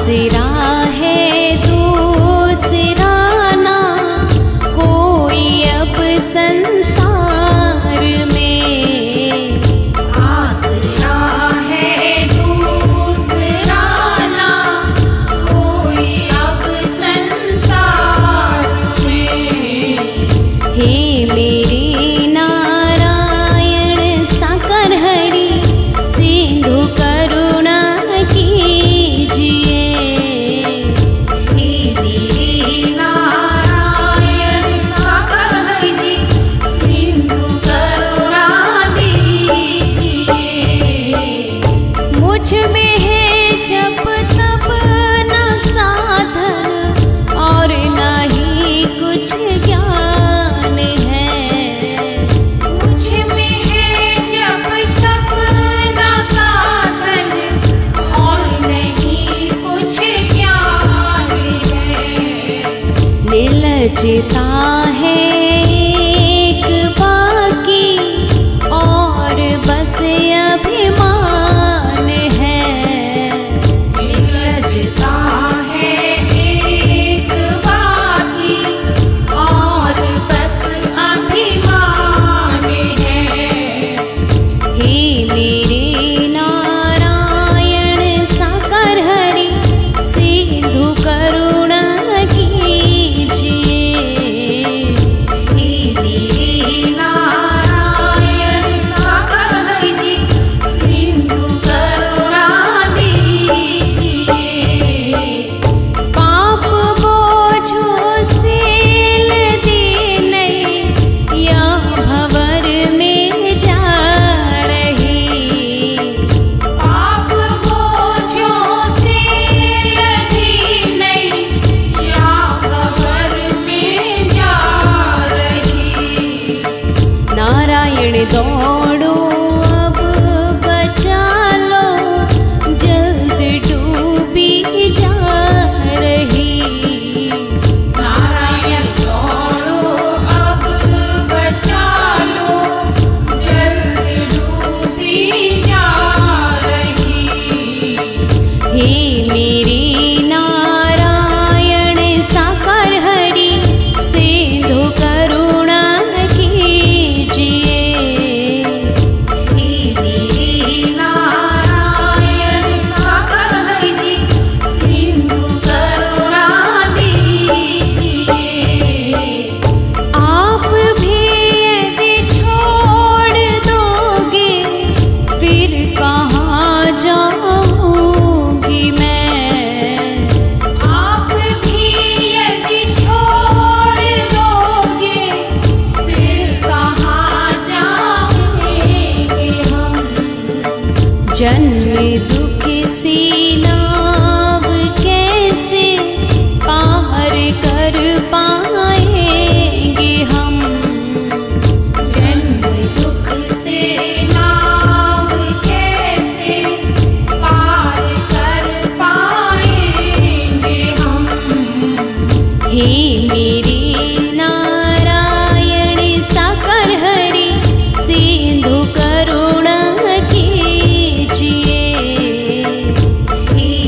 आसरा है दूसरा ना कोई अब संसार में। आसरा है दूसरा ना कोई अब संसार में। हे मेरे नारायण साकर हरि सिंधु करुणा कीजिए। हे मेरे नारायण साकर हरि जी सिंधु करुणा दीजिए। मुझ में है जप तप न साधन और न ही कुछ ज्ञान है। मुझ में है जप तप न साधन और नहीं कुछ ज्ञान है। निर्लजता है एक बाकी और बस अभिमान है। निर्लजता है एक बाकी और बस अभिमान है। हे मेरे नारायण साकर हरि सिंधु करुणा कीजिए। हे मेरे नारायण साकर हरि जी सिंधु करुणा दीजिए। पाप बोझों से लदे नहीं या भंवर में जा रही। पाप बोझों से लदी नहीं या भंवर में जा रही। नारायण दौड़ो अब बचा लो जल्द डूबी जा रही। नारायण दौड़ो अब बचा लो जल्द डूबी जा रही। हे मेरे नारायण साकर हरि सिंधु करुणा कीजिए। हे मेरे नारायण साकर हरि जी सिंधु करुणा दीजिए। आप भी यदि छोड़ दोगे फिर कहाँ जाऊंगी मैं। आप भी यदि छोड़ दोगे फिर कहाँ जाएंगे हम। जन्म दुख सी नाव कैसे पार कर पाएंगे हम। जन्म दुख से नाव कैसे पार कर पाएंगे हम। हे मेरे नारायण साकर हरि सिंधु करुणा कीजिए। हे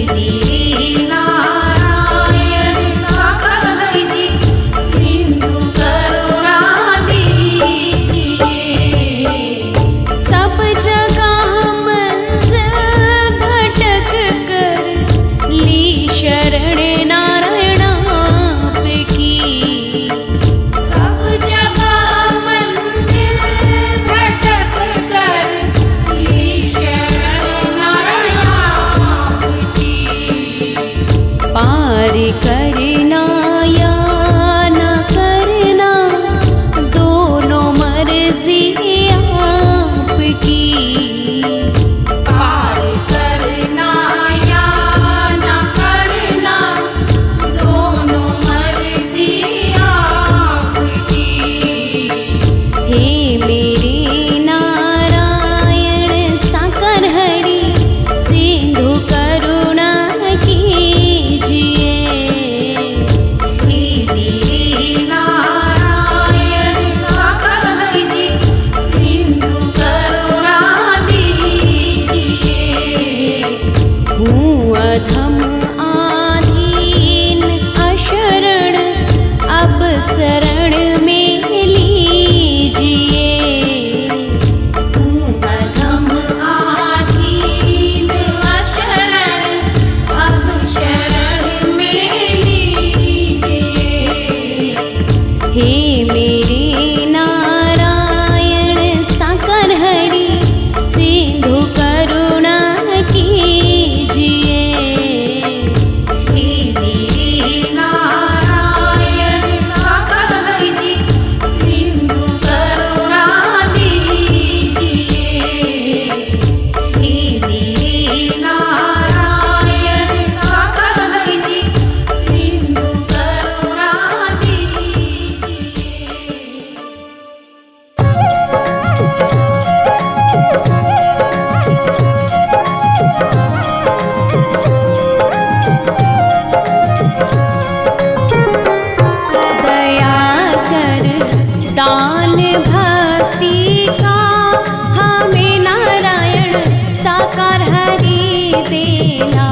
देना।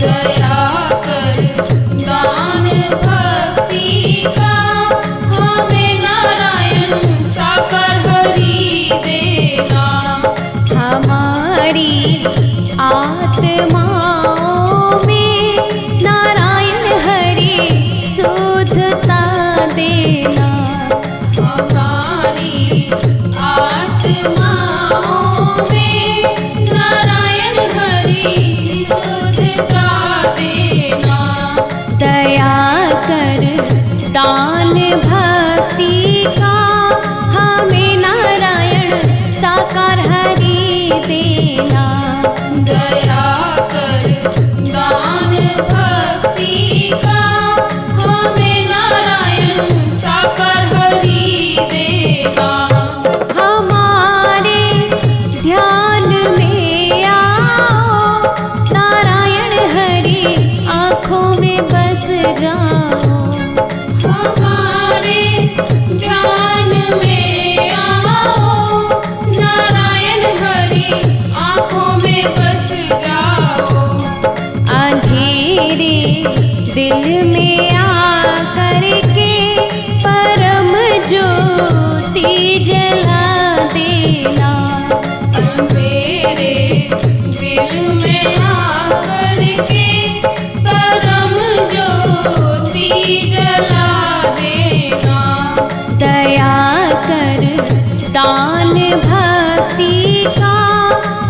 दया कर दान भक्ति का हमें नारायण साकार हरि देना। हमारी आत्माओं में नारायण हरि शुद्धता देना। हमारी आत्माओं में नारायण हरि शुद्धता देना। दया कर दान भक्ति का हमें नारायण साकार हरि देना। दया कर दान भक्ति का हमें नारायण साकार हरि देना। हमारे ध्यान में आओ नारायण हरि आँखों में बस जाओ। हमारे ध्यान में आओ नारायण हरि आँखों में बस जाओ। अंधेरे दिल में आकर के परम ज्योति जला देना। अंधेरे दिल में आकर के परम ज्योति जला देना। दया कर दान भक्ति का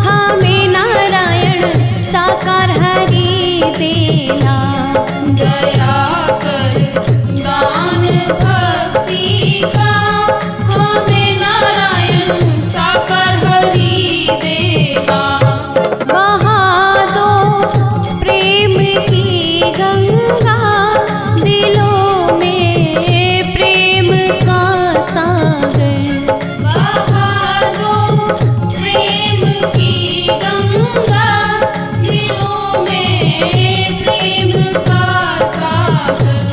हमें नारायण साकार हरि देना। दया कर दान भक्ति का हमें नारायण साकार हरि देना। बहा दो प्रेम की गंगा दिलों में प्रेम का सागर। बहा दो प्रेम की गंगा दिलों में प्रेम का सागर।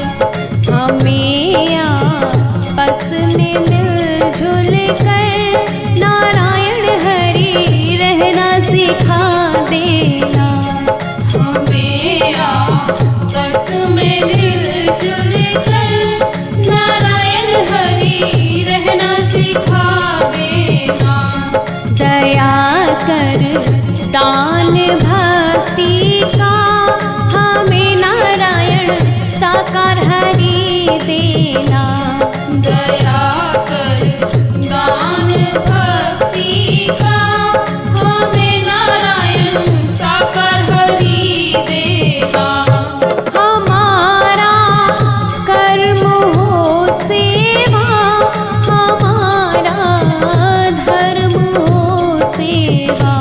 हमें आपस में मिलजुल कर नारायण हरि रहना सिखा देना। हमें आपस में मिलजुल कर नारायण हरि रहना सिखा देना। दया कर दान भक्ति का हमें नारायण साकार हरि देना। दया कर दान भक्ति का हमें नारायण साकार हरि देना। हमारा कर्म हो सेवा, हमारा धर्म हो सेवा।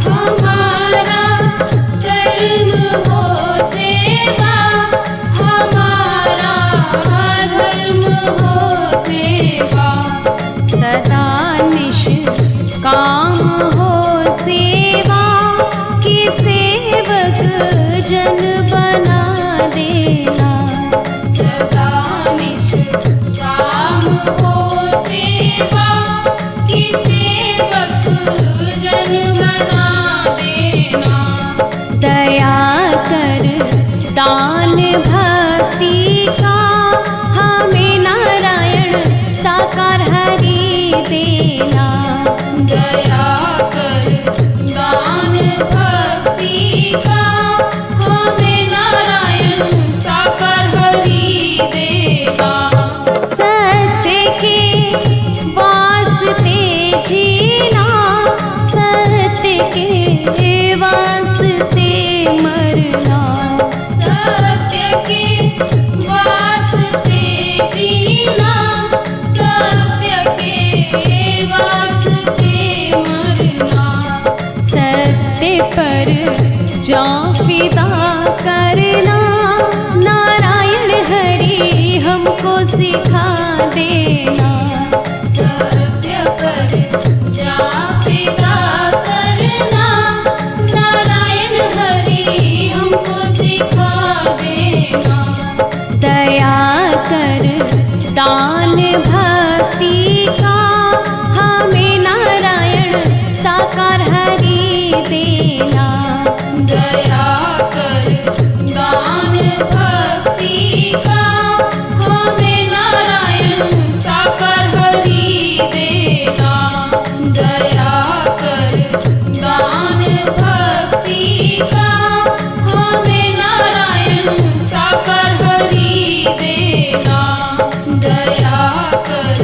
हमारा कर्म हो सेवा, हमारा धर्म हो सेवा। सदा निष्काम हो सेवा कि सेवक जन बना देना। सदा निष्काम हो सेवा कि सेवक जन बना देना। दया कर दान भक्ति का हमें नारायण साकार हरि देना। दया कर दान भक्ति का हमें नारायण साकार हरि देना। सत्य के वास्ते जीना, सत्य के वास्ते मरना। सत्य के वास्ते जीना, सत्य के वास्ते मरना। सत्य पर जा फिदा करना नारायण हरि हमको सिखा देना। सत्य पर जा फिदा करना नारायण हरि हमको सिखा देना। दया कर दान भक्ति का हमें नारायण साकार हरि देना। का हमें नारायण साकार हरि देना दया कर